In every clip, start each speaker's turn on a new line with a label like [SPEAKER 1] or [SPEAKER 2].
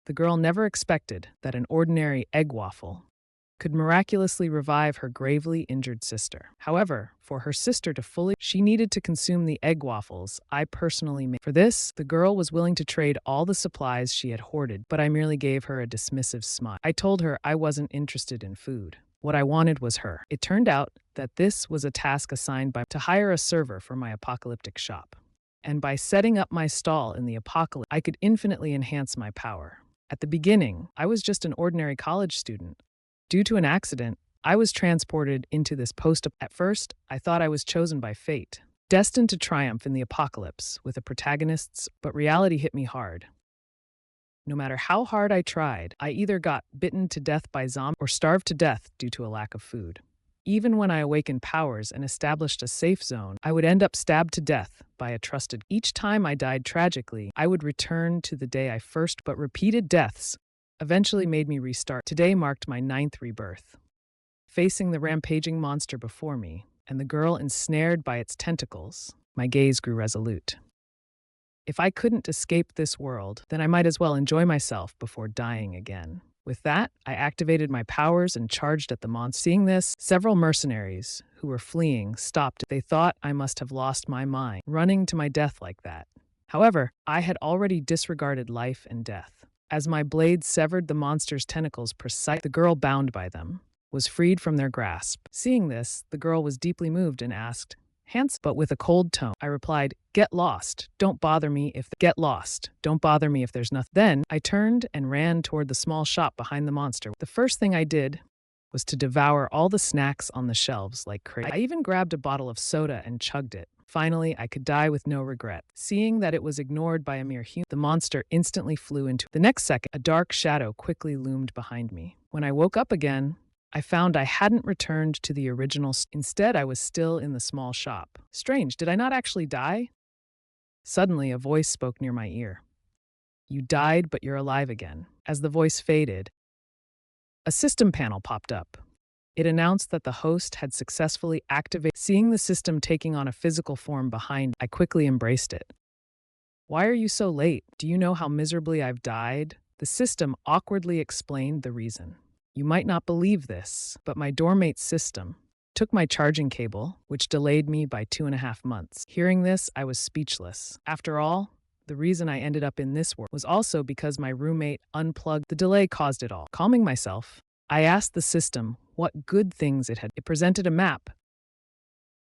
[SPEAKER 1] The girl never expected that an ordinary egg waffle could miraculously revive her gravely injured sister. However, for her sister to fully, she needed to consume the egg waffles I personally made. For this, the girl was willing to trade all the supplies she had hoarded, but I merely gave her a dismissive smile. I told her I wasn't interested in food. What I wanted was her. It turned out that this was a task assigned by to hire a server for my apocalyptic shop. And by setting up my stall in the apocalypse, I could infinitely enhance my power. At the beginning, I was just an ordinary college student. Due to an accident, I was transported into this post. At first, I thought I was chosen by fate, destined to triumph in the apocalypse with the protagonists, but reality hit me hard. No matter how hard I tried, I either got bitten to death by zombies or starved to death due to a lack of food. Even when I awakened powers and established a safe zone, I would end up stabbed to death by a trusted. Each time I died tragically, I would return to the day I first, but repeated deaths eventually made me restart. Today marked my 9th rebirth. Facing the rampaging monster before me, and the girl ensnared by its tentacles, my gaze grew resolute. If I couldn't escape this world, then I might as well enjoy myself before dying again. With that, I activated my powers and charged at the monster. Seeing this, several mercenaries who were fleeing stopped. They thought I must have lost my mind, running to my death like that. However, I had already disregarded life and death. As my blades severed the monster's tentacles precisely, the girl bound by them was freed from their grasp. Seeing this, the girl was deeply moved and asked, "Handsome," but with a cold tone. I replied, "Get lost. Don't bother me if get lost. Don't bother me if there's nothing." Then I turned and ran toward the small shop behind the monster. The first thing I did was to devour all the snacks on the shelves like crazy. I even grabbed a bottle of soda and chugged it. Finally, I could die with no regret. Seeing that it was ignored by a mere human, the monster instantly flew into. The next second, a dark shadow quickly loomed behind me. When I woke up again, I found I hadn't returned to the original. Instead, I was still in the small shop. Strange, did I not actually die? Suddenly, a voice spoke near my ear. "You died, but you're alive again." As the voice faded, a system panel popped up. It announced that the host had successfully activated. Seeing the system taking on a physical form behind, I quickly embraced it. "Why are you so late? Do you know how miserably I've died?" The system awkwardly explained the reason. "You might not believe this, but my doormate system took my charging cable, which delayed me by 2.5 months. Hearing this, I was speechless. After all, the reason I ended up in this world was also because my roommate unplugged. The delay caused it all. Calming myself, I asked the system what good things it had. It presented a map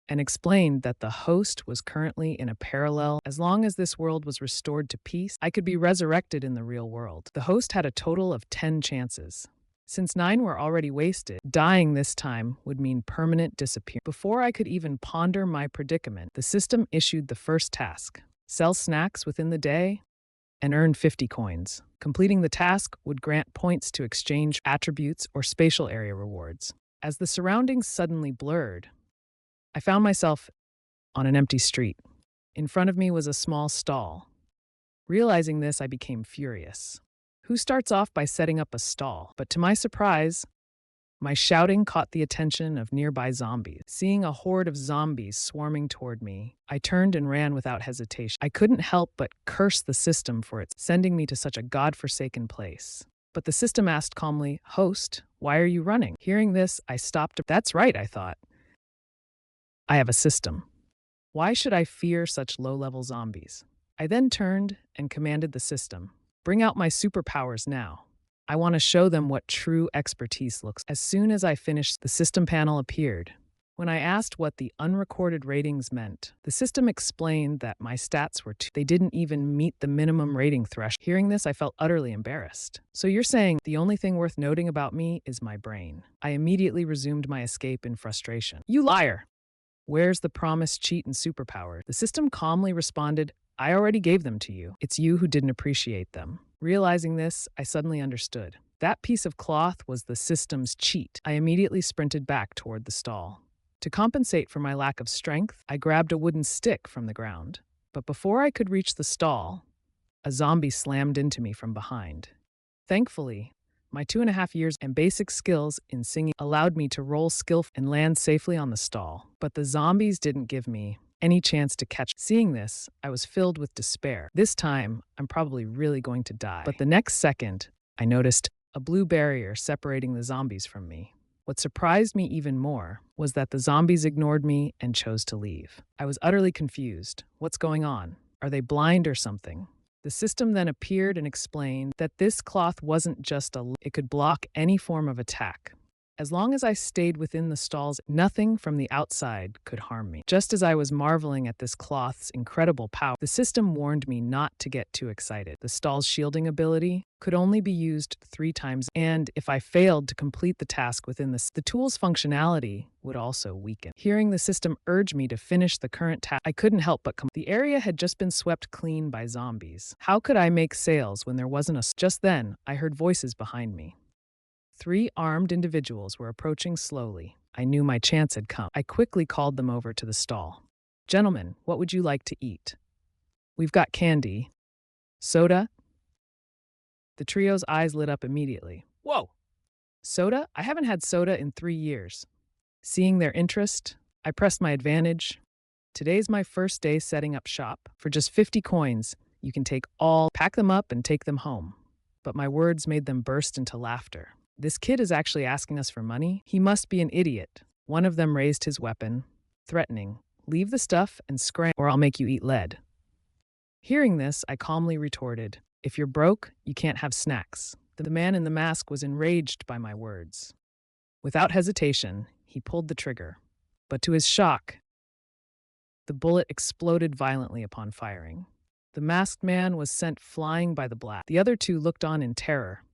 [SPEAKER 1] and explained that the host was currently in a parallel. As long as this world was restored to peace, I could be resurrected in the real world. The host had a total of 10 chances. Since 9 were already wasted, dying this time would mean permanent disappearance. Before I could even ponder my predicament, the system issued the first task: sell snacks within the day and earn 50 coins. Completing the task would grant points to exchange attributes or spatial area rewards. As the surroundings suddenly blurred, I found myself on an empty street. In front of me was a small stall. Realizing this, I became furious. Who starts off by setting up a stall? But to my surprise, my shouting caught the attention of nearby zombies. Seeing a horde of zombies swarming toward me, I turned and ran without hesitation. I couldn't help but curse the system for its sending me to such a godforsaken place. But the system asked calmly, "Host, why are you running?" Hearing this, I stopped. That's right, I thought. I have a system. Why should I fear such low-level zombies? I then turned and commanded the system, "Bring out my superpowers now. I want to show them what true expertise looks." As soon as I finished, the system panel appeared. When I asked what the unrecorded ratings meant, the system explained that my stats were they didn't even meet the minimum rating threshold. Hearing this, I felt utterly embarrassed. "So you're saying the only thing worth noting about me is my brain?" I immediately resumed my escape in frustration. "You liar! Where's the promised cheat and superpower?" The system calmly responded, "I already gave them to you. It's you who didn't appreciate them." Realizing this, I suddenly understood. That piece of cloth was the system's cheat. I immediately sprinted back toward the stall. To compensate for my lack of strength, I grabbed a wooden stick from the ground. But before I could reach the stall, a zombie slammed into me from behind. Thankfully, my 2.5 years and basic skills in singing allowed me to roll skillfully and land safely on the stall. But the zombies didn't give me any chance to catch. Seeing this, I was filled with despair. This time, I'm probably really going to die. But the next second, I noticed a blue barrier separating the zombies from me. What surprised me even more was that the zombies ignored me and chose to leave. I was utterly confused. What's going on? Are they blind or something? The system then appeared and explained that this cloth wasn't just it could block any form of attack. As long as I stayed within the stalls, nothing from the outside could harm me. Just as I was marveling at this cloth's incredible power, the system warned me not to get too excited. The stall's shielding ability could only be used 3 times, and if I failed to complete the task within the tool's functionality would also weaken. Hearing the system urge me to finish the current task, I couldn't help but the area had just been swept clean by zombies. How could I make sales when there wasn't a— Just then, I heard voices behind me. 3 armed individuals were approaching slowly. I knew my chance had come. I quickly called them over to the stall. "Gentlemen, what would you like to eat? We've got candy. Soda?" The trio's eyes lit up immediately. "Whoa! Soda? I haven't had soda in 3 years." Seeing their interest, I pressed my advantage. "Today's my first day setting up shop. For just 50 coins, you can pack them up and take them home." But my words made them burst into laughter. "This kid is actually asking us for money? He must be an idiot." One of them raised his weapon, threatening, "Leave the stuff and scram, or I'll make you eat lead." Hearing this, I calmly retorted, "If you're broke, you can't have snacks." The man in the mask was enraged by my words. Without hesitation, he pulled the trigger. But to his shock, the bullet exploded violently upon firing. The masked man was sent flying by the blast. The other 2 looked on in terror,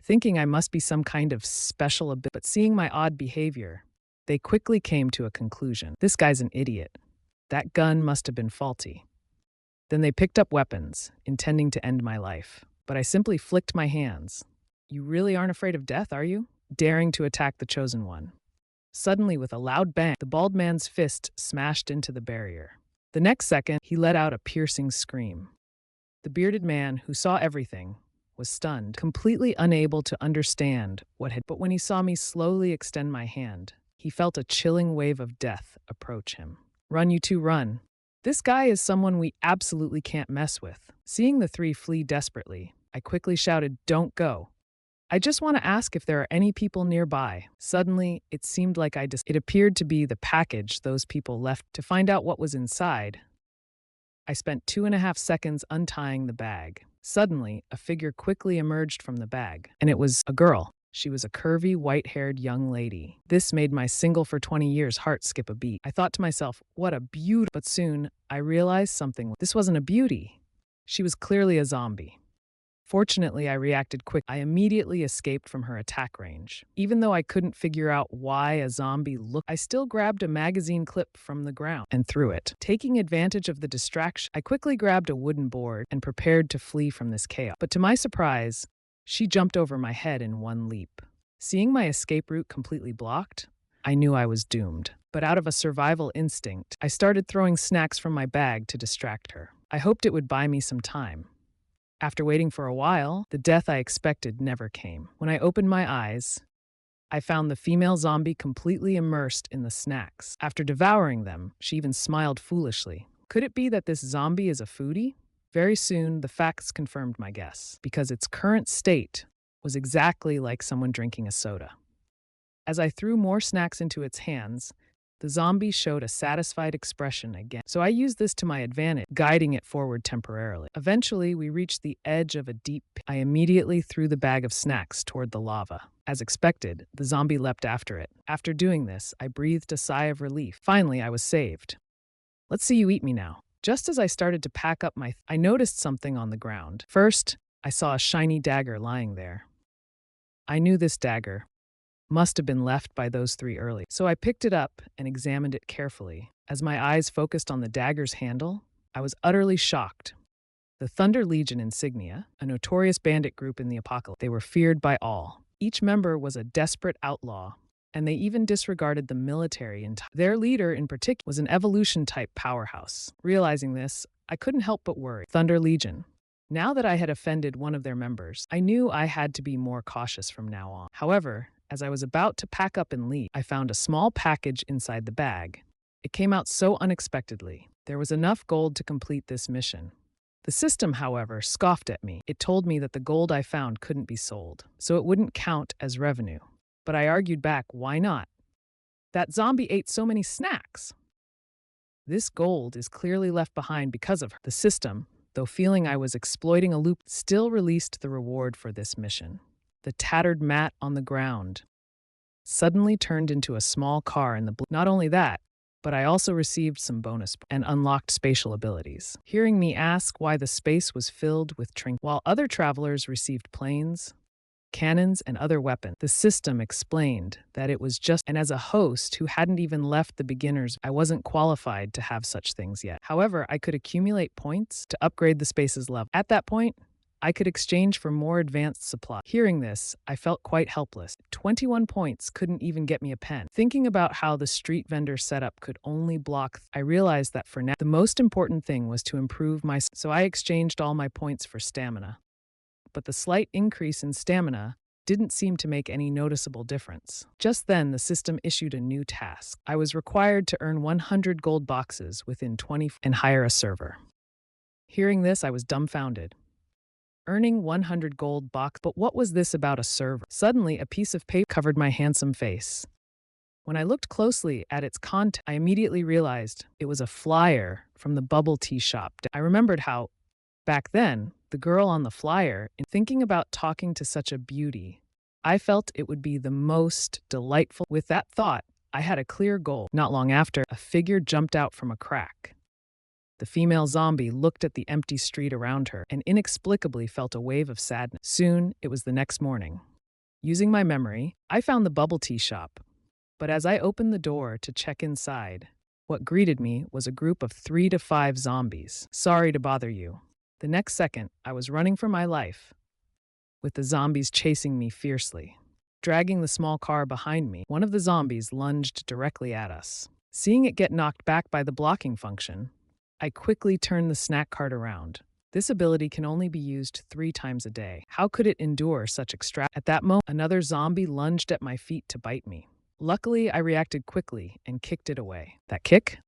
[SPEAKER 1] thinking I must be some kind of special ability. But seeing my odd behavior, they quickly came to a conclusion. This guy's an idiot. That gun must have been faulty. Then they picked up weapons, intending to end my life. But I simply flicked my hands. "You really aren't afraid of death, are you?" Daring to attack the chosen one. Suddenly, with a loud bang, the bald man's fist smashed into the barrier. The next second, he let out a piercing scream. The bearded man, who saw everything, was stunned, completely unable to understand what had— But when he saw me slowly extend my hand, he felt a chilling wave of death approach him. "Run, you 2, run. This guy is someone we absolutely can't mess with." Seeing the 3 flee desperately, I quickly shouted, "Don't go. I just want to ask if there are any people nearby." Suddenly, it seemed like it appeared to be the package those people left. To find out what was inside, I spent 2.5 seconds untying the bag. Suddenly, a figure quickly emerged from the bag, and it was a girl. She was a curvy, white-haired young lady. This made my single for 20 years heart skip a beat. I thought to myself, what a beauty. But soon, I realized something. This wasn't a beauty. She was clearly a zombie. Fortunately, I reacted quick. I immediately escaped from her attack range. Even though I couldn't figure out why a zombie looked, I still grabbed a magazine clip from the ground and threw it. Taking advantage of the distraction, I quickly grabbed a wooden board and prepared to flee from this chaos. But to my surprise, she jumped over my head in one leap. Seeing my escape route completely blocked, I knew I was doomed. But out of a survival instinct, I started throwing snacks from my bag to distract her. I hoped it would buy me some time. After waiting for a while, the death I expected never came. When I opened my eyes, I found the female zombie completely immersed in the snacks. After devouring them, she even smiled foolishly. Could it be that this zombie is a foodie? Very soon, the facts confirmed my guess, because its current state was exactly like someone drinking a soda. As I threw more snacks into its hands, the zombie showed a satisfied expression again. So I used this to my advantage, guiding it forward temporarily. Eventually, we reached the edge of a deep pit. I immediately threw the bag of snacks toward the lava. As expected, the zombie leapt after it. After doing this, I breathed a sigh of relief. Finally, I was saved. "Let's see you eat me now." Just as I started to pack up I noticed something on the ground. First, I saw a shiny dagger lying there. I knew this dagger must have been left by those 3 early. So I picked it up and examined it carefully. As my eyes focused on the dagger's handle, I was utterly shocked. The Thunder Legion insignia, a notorious bandit group in the apocalypse, they were feared by all. Each member was a desperate outlaw, and they even disregarded the military. Their leader, in particular, was an evolution-type powerhouse. Realizing this, I couldn't help but worry. Thunder Legion. Now that I had offended one of their members, I knew I had to be more cautious from now on. However, as I was about to pack up and leave, I found a small package inside the bag. It came out so unexpectedly. There was enough gold to complete this mission. The system, however, scoffed at me. It told me that the gold I found couldn't be sold, so it wouldn't count as revenue. But I argued back, why not? That zombie ate so many snacks. This gold is clearly left behind because of her. The system, though feeling I was exploiting a loop, still released the reward for this mission. The tattered mat on the ground suddenly turned into a small car in the blue. Not only that, but I also received some bonus and unlocked spatial abilities. Hearing me ask why the space was filled with trinkets, while other travelers received planes, cannons, and other weapons, the system explained that it was just, and as a host who hadn't even left the beginners, I wasn't qualified to have such things yet. However, I could accumulate points to upgrade the space's level. At that point, I could exchange for more advanced supply. Hearing this, I felt quite helpless. 21 points couldn't even get me a pen. Thinking about how the street vendor setup could only block, I realized that for now, the most important thing was to improve my, so I exchanged all my points for stamina. But the slight increase in stamina didn't seem to make any noticeable difference. Just then, the system issued a new task. I was required to earn 100 gold boxes within 20 and hire a server. Hearing this, I was dumbfounded. Earning 100 gold box, but what was this about a server? Suddenly, a piece of paper covered my handsome face. When I looked closely at its content, I immediately realized it was a flyer from the bubble tea shop. I remembered how, back then, the girl on the flyer, in thinking about talking to such a beauty, I felt it would be the most delightful. With that thought, I had a clear goal. Not long after, a figure jumped out from a crack. The female zombie looked at the empty street around her and inexplicably felt a wave of sadness. Soon, it was the next morning. Using my memory, I found the bubble tea shop. But as I opened the door to check inside, what greeted me was a group of 3 to 5 zombies. Sorry to bother you. The next second, I was running for my life, with the zombies chasing me fiercely. Dragging the small car behind me, one of the zombies lunged directly at us. Seeing it get knocked back by the blocking function, I quickly turned the snack cart around. This ability can only be used 3 times a day. How could it endure such At that moment, another zombie lunged at my feet to bite me. Luckily, I reacted quickly and kicked it away. That kick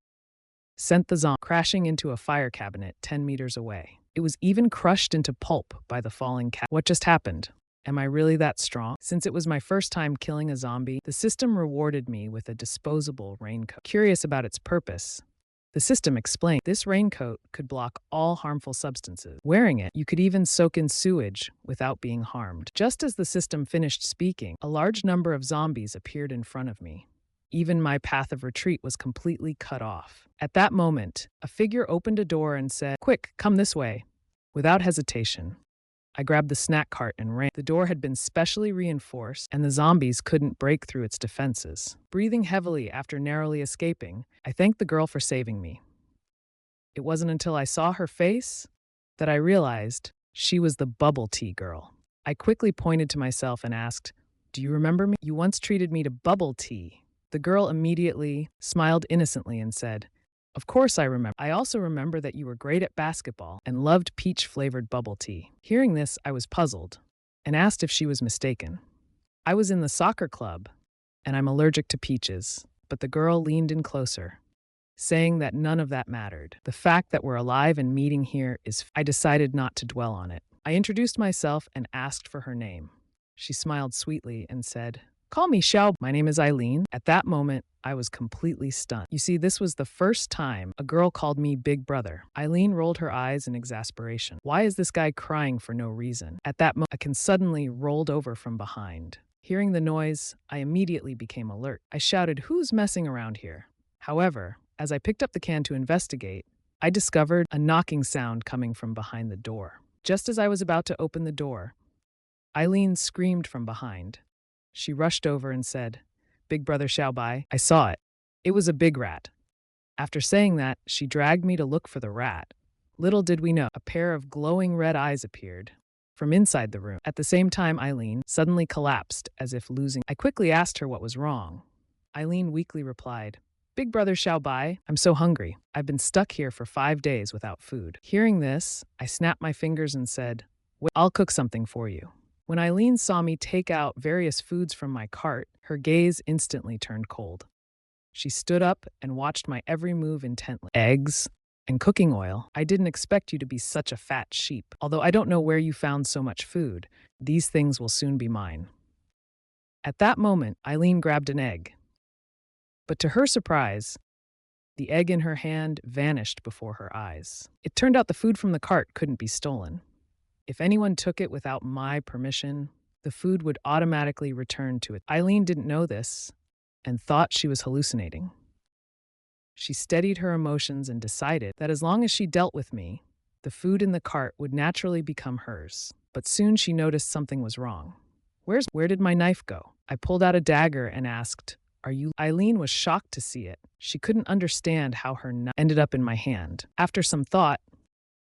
[SPEAKER 1] sent the zombie crashing into a fire cabinet 10 meters away. It was even crushed into pulp by the falling cat. What just happened? Am I really that strong? Since it was my first time killing a zombie, the system rewarded me with a disposable raincoat. Curious about its purpose, the system explained this raincoat could block all harmful substances. Wearing it, you could even soak in sewage without being harmed. Just as the system finished speaking, a large number of zombies appeared in front of me. Even my path of retreat was completely cut off. At that moment, a figure opened a door and said, "Quick, come this way." Without hesitation, I grabbed the snack cart and ran. The door had been specially reinforced, and the zombies couldn't break through its defenses. Breathing heavily after narrowly escaping, I thanked the girl for saving me. It wasn't until I saw her face that I realized she was the bubble tea girl. I quickly pointed to myself and asked, "Do you remember me? You once treated me to bubble tea." The girl immediately smiled innocently and said, "Of course I remember. I also remember that you were great at basketball and loved peach-flavored bubble tea." Hearing this, I was puzzled and asked if she was mistaken. I was in the soccer club, and I'm allergic to peaches, but the girl leaned in closer, saying that none of that mattered. The fact that we're alive and meeting here is... I decided not to dwell on it. I introduced myself and asked for her name. She smiled sweetly and said, "Call me Xiao. My name is Eileen." At that moment, I was completely stunned. You see, this was the first time a girl called me Big Brother. Eileen rolled her eyes in exasperation. Why is this guy crying for no reason? At that moment, a can suddenly rolled over from behind. Hearing the noise, I immediately became alert. I shouted, "Who's messing around here?" However, as I picked up the can to investigate, I discovered a knocking sound coming from behind the door. Just as I was about to open the door, Eileen screamed from behind. She rushed over and said, "Big Brother Xiaobai." I saw it. It was a big rat. After saying that, she dragged me to look for the rat. Little did we know, a pair of glowing red eyes appeared from inside the room. At the same time, Eileen suddenly collapsed as if losing. I quickly asked her what was wrong. Eileen weakly replied, "Big Brother Xiaobai, I'm so hungry. I've been stuck here for 5 days without food." Hearing this, I snapped my fingers and said, "Wait, I'll cook something for you." When Eileen saw me take out various foods from my cart, her gaze instantly turned cold. She stood up and watched my every move intently. Eggs, and cooking oil. I didn't expect you to be such a fat sheep. Although I don't know where you found so much food, these things will soon be mine." At that moment, Eileen grabbed an egg. But to her surprise, the egg in her hand vanished before her eyes. It turned out the food from the cart couldn't be stolen. If anyone took it without my permission, the food would automatically return to it. Eileen didn't know this and thought she was hallucinating. She steadied her emotions and decided that as long as she dealt with me, the food in the cart would naturally become hers. But soon she noticed something was wrong. Where did my knife go? I pulled out a dagger and asked, "Are you?" Eileen was shocked to see it. She couldn't understand how her knife ended up in my hand. After some thought,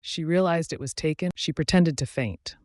[SPEAKER 1] she realized it was taken. She pretended to faint.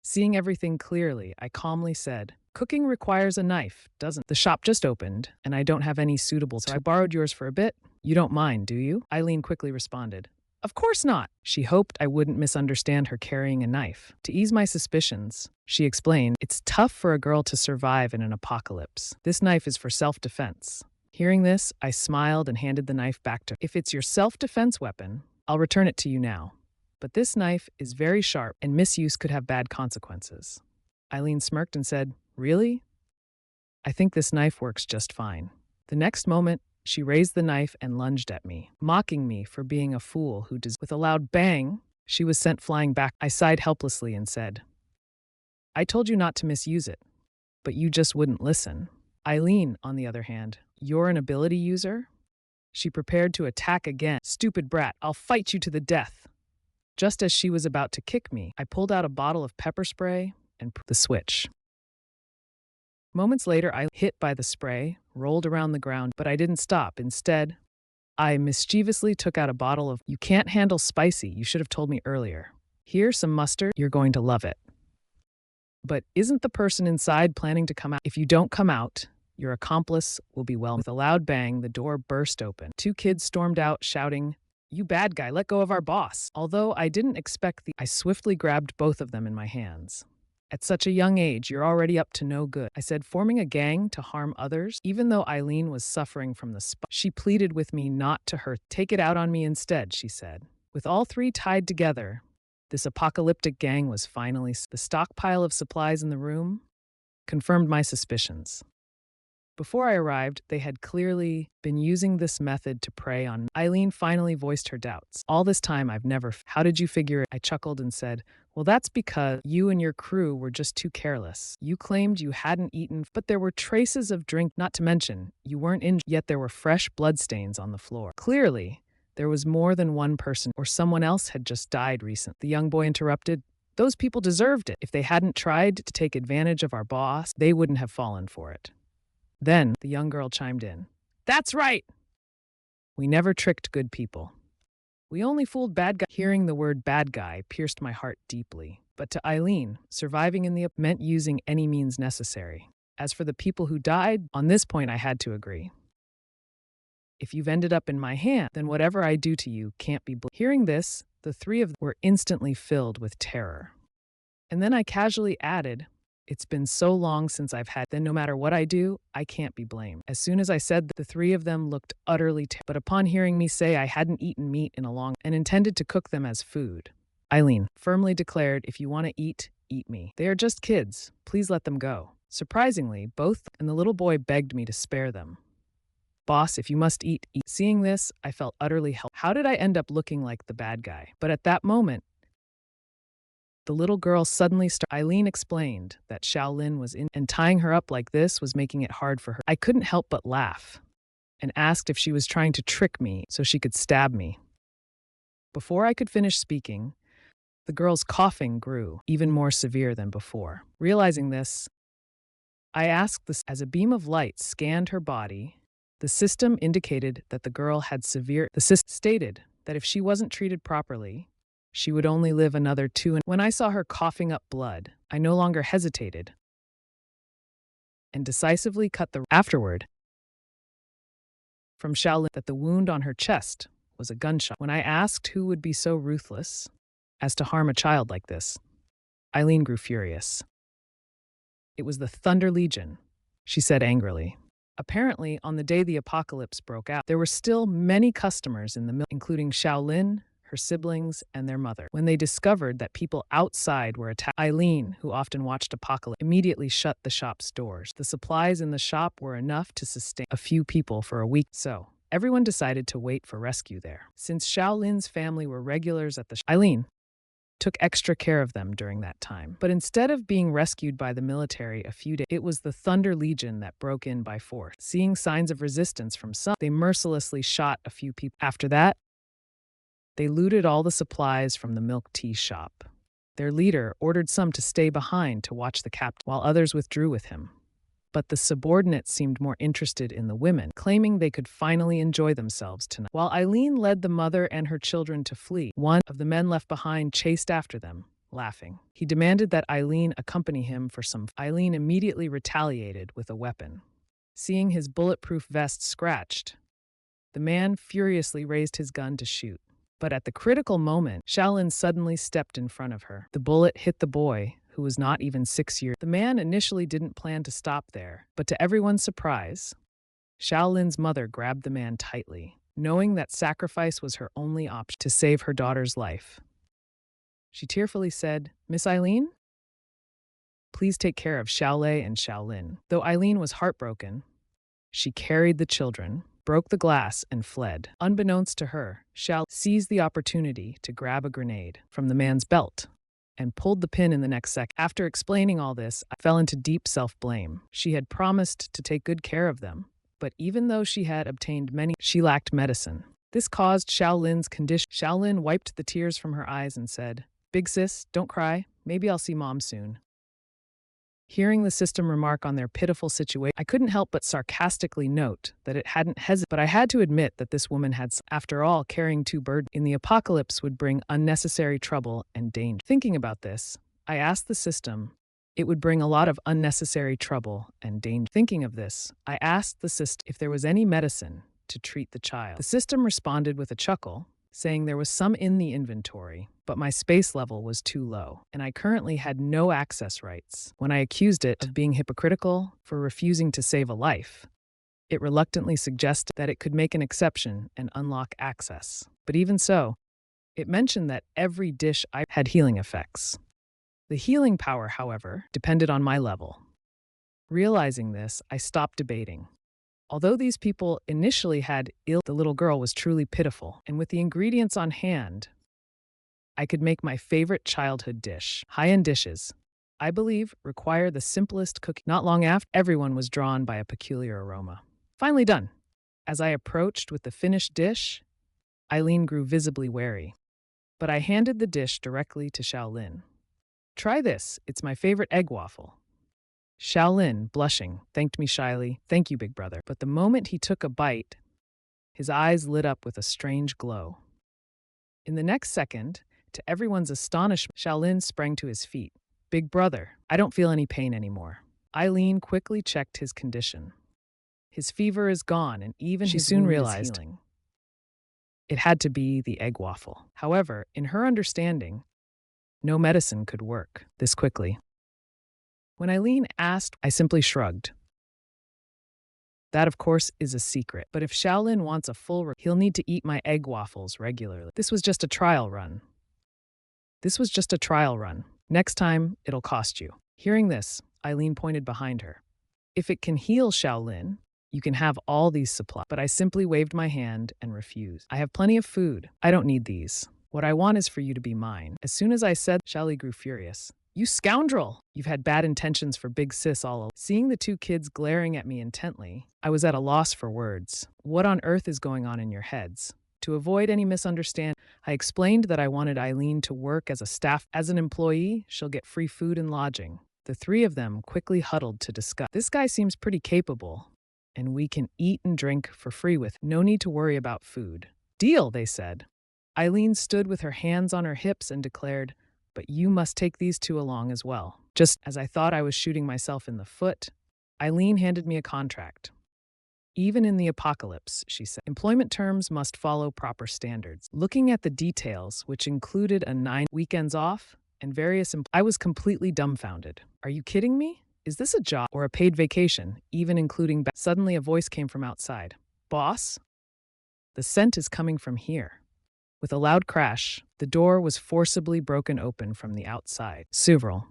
[SPEAKER 1] Seeing everything clearly, I calmly said, "Cooking requires a knife, doesn't it? The shop just opened, and I don't have any suitable, so I borrowed yours for a bit. You don't mind, do you?" Eileen quickly responded, "Of course not." She hoped I wouldn't misunderstand her carrying a knife. To ease my suspicions, she explained, "It's tough for a girl to survive in an apocalypse. This knife is for self-defense." Hearing this, I smiled and handed the knife back to her. "If it's your self-defense weapon, I'll return it to you now. But this knife is very sharp, and misuse could have bad consequences." Eileen smirked and said, "Really? I think this knife works just fine." The next moment, she raised the knife and lunged at me, mocking me for being a fool who does. With a loud bang, she was sent flying back. I sighed helplessly and said, "I told you not to misuse it, but you just wouldn't listen." Eileen, on the other hand, "You're an ability user?" She prepared to attack again. "Stupid brat, I'll fight you to the death." Just as she was about to kick me, I pulled out a bottle of pepper spray and the switch. Moments later, I, hit by the spray, rolled around the ground, but I didn't stop. Instead, I mischievously took out a bottle of, "You can't handle spicy, you should have told me earlier. Here's some mustard, you're going to love it." But isn't the person inside planning to come out? If you don't come out, your accomplice will be well. With a loud bang, the door burst open. Two kids stormed out, shouting, "You bad guy, let go of our boss." Although I didn't expect I swiftly grabbed both of them in my hands. "At such a young age, you're already up to no good," I said, "forming a gang to harm others." Even though Eileen was suffering from the spot, she pleaded with me not to hurt. "Take it out on me instead," she said. With all three tied together, this apocalyptic gang was finally. The stockpile of supplies in the room confirmed my suspicions. Before I arrived, they had clearly been using this method to prey on me. Eileen finally voiced her doubts. "All this time, I've never. How did you figure it?" I chuckled and said, "Well, that's because you and your crew were just too careless. You claimed you hadn't eaten, but there were traces of drink, not to mention, you weren't injured, yet there were fresh bloodstains on the floor. Clearly, there was more than one person, or someone else had just died recently." The young boy interrupted, "Those people deserved it. If they hadn't tried to take advantage of our boss, they wouldn't have fallen for it." Then the young girl chimed in, "That's right! We never tricked good people. We only fooled bad guys." Hearing the word bad guy pierced my heart deeply. But to Eileen, surviving in the meant using any means necessary. As for the people who died, on this point I had to agree. If you've ended up in my hand, then whatever I do to you can't be blamed. Hearing this, the three of them were instantly filled with terror. And then I casually added, "It's been so long since I've had, then no matter what I do, I can't be blamed." As soon as I said that, the three of them looked utterly but upon hearing me say I hadn't eaten meat in a long and intended to cook them as food, Eileen firmly declared, "If you want to eat, eat me. They are just kids. Please let them go." Surprisingly, both and the little boy begged me to spare them. "Boss, if you must eat, eat." Seeing this, I felt utterly helpless. How did I end up looking like the bad guy? But at that moment, the little girl suddenly started. Eileen explained that Shaolin was in, and tying her up like this was making it hard for her. I couldn't help but laugh and asked if she was trying to trick me so she could stab me. Before I could finish speaking, the girl's coughing grew even more severe than before. Realizing this, I asked this. As a beam of light scanned her body, the system indicated that the girl had severe. The system stated that if she wasn't treated properly, she would only live another 2. And when I saw her coughing up blood, I no longer hesitated and decisively cut the. Afterward, from Shaolin, that the wound on her chest was a gunshot. When I asked who would be so ruthless as to harm a child like this, Eileen grew furious. "It was the Thunder Legion," she said angrily. Apparently, on the day the apocalypse broke out, there were still many customers in the mill, including Xiaolin, her siblings, and their mother. When they discovered that people outside were attacked, Eileen, who often watched Apocalypse, immediately shut the shop's doors. The supplies in the shop were enough to sustain a few people for a week, so everyone decided to wait for rescue there. Since Xiaolin's family were regulars at the Eileen took extra care of them during that time. But instead of being rescued by the military a few days, it was the Thunder Legion that broke in by force. Seeing signs of resistance from some, they mercilessly shot a few people. After that, they looted all the supplies from the milk tea shop. Their leader ordered some to stay behind to watch the captain, while others withdrew with him. But the subordinates seemed more interested in the women, claiming they could finally enjoy themselves tonight. While Eileen led the mother and her children to flee, one of the men left behind chased after them, laughing. He demanded that Eileen accompany him for some. Eileen immediately retaliated with a weapon. Seeing his bulletproof vest scratched, the man furiously raised his gun to shoot. But at the critical moment, Xiaolin suddenly stepped in front of her. The bullet hit the boy, who was not even 6 years. The man initially didn't plan to stop there, but to everyone's surprise, Xiaolin's mother grabbed the man tightly, knowing that sacrifice was her only option to save her daughter's life. She tearfully said, "Miss Eileen, please take care of Xiaolei and Xiaolin." Though Eileen was heartbroken, she carried the children, broke the glass, and fled. Unbeknownst to her, Xiao seized the opportunity to grab a grenade from the man's belt and pulled the pin in the next second. After explaining all this, I fell into deep self-blame. She had promised to take good care of them, but even though she had obtained many, she lacked medicine. This caused Xiaolin's condition. Xiaolin wiped the tears from her eyes and said, "Big sis, don't cry. Maybe I'll see Mom soon." Hearing the system remark on their pitiful situation, I couldn't help but sarcastically note that it hadn't hesitated. But I had to admit that this woman had, after all, carrying two burdens in the apocalypse would bring unnecessary trouble and danger. Thinking about this, I asked the system, it would bring a lot of unnecessary trouble and danger. Thinking of this, I asked the system if there was any medicine to treat the child. The system responded with a chuckle, saying there was some in the inventory, but my space level was too low, and I currently had no access rights. When I accused it of being hypocritical for refusing to save a life, it reluctantly suggested that it could make an exception and unlock access. But even so, it mentioned that every dish I had healing effects. The healing power, however, depended on my level. Realizing this, I stopped debating. Although these people initially had ill, the little girl was truly pitiful, and with the ingredients on hand, I could make my favorite childhood dish. High-end dishes, I believe, require the simplest cooking. Not long after, everyone was drawn by a peculiar aroma. Finally done. As I approached with the finished dish, Eileen grew visibly wary, but I handed the dish directly to Xiaolin. "Try this, it's my favorite egg waffle." Xiaolin, blushing, thanked me shyly, "Thank you, big brother." But the moment he took a bite, his eyes lit up with a strange glow. In the next second, to everyone's astonishment, Xiaolin sprang to his feet. "Big brother, I don't feel any pain anymore." Eileen quickly checked his condition. His fever is gone, and even she soon realized healing. It had to be the egg waffle. However, in her understanding, no medicine could work this quickly. When Eileen asked, I simply shrugged. That, of course, is a secret. But if Xiaolin wants a full he'll need to eat my egg waffles regularly. This was just a trial run. Next time, it'll cost you. Hearing this, Eileen pointed behind her. If it can heal Xiaolin, you can have all these supplies. But I simply waved my hand and refused. I have plenty of food. I don't need these. What I want is for you to be mine. As soon as I said, Xiaoli grew furious. "You scoundrel! You've had bad intentions for Big Sis all along." Seeing the two kids glaring at me intently, I was at a loss for words. What on earth is going on in your heads? To avoid any misunderstanding, I explained that I wanted Eileen to work as a staff. As an employee, she'll get free food and lodging. The three of them quickly huddled to discuss. This guy seems pretty capable, and we can eat and drink for free with no need to worry about food. Deal, they said. Eileen stood with her hands on her hips and declared, "But you must take these two along as well." Just as I thought I was shooting myself in the foot, Eileen handed me a contract. "Even in the apocalypse," she said, "employment terms must follow proper standards." Looking at the details, which included a 9 weekends off and various I was completely dumbfounded. "Are you kidding me?" Is this a job or a paid vacation, even including Suddenly a voice came from outside. Boss? The scent is coming from here. With a loud crash, the door was forcibly broken open from the outside. Several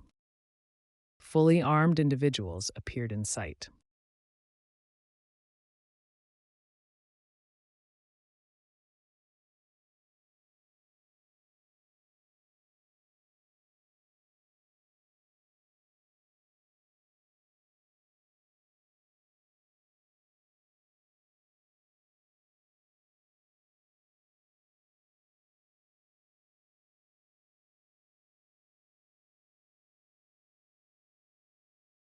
[SPEAKER 1] fully armed individuals appeared in sight.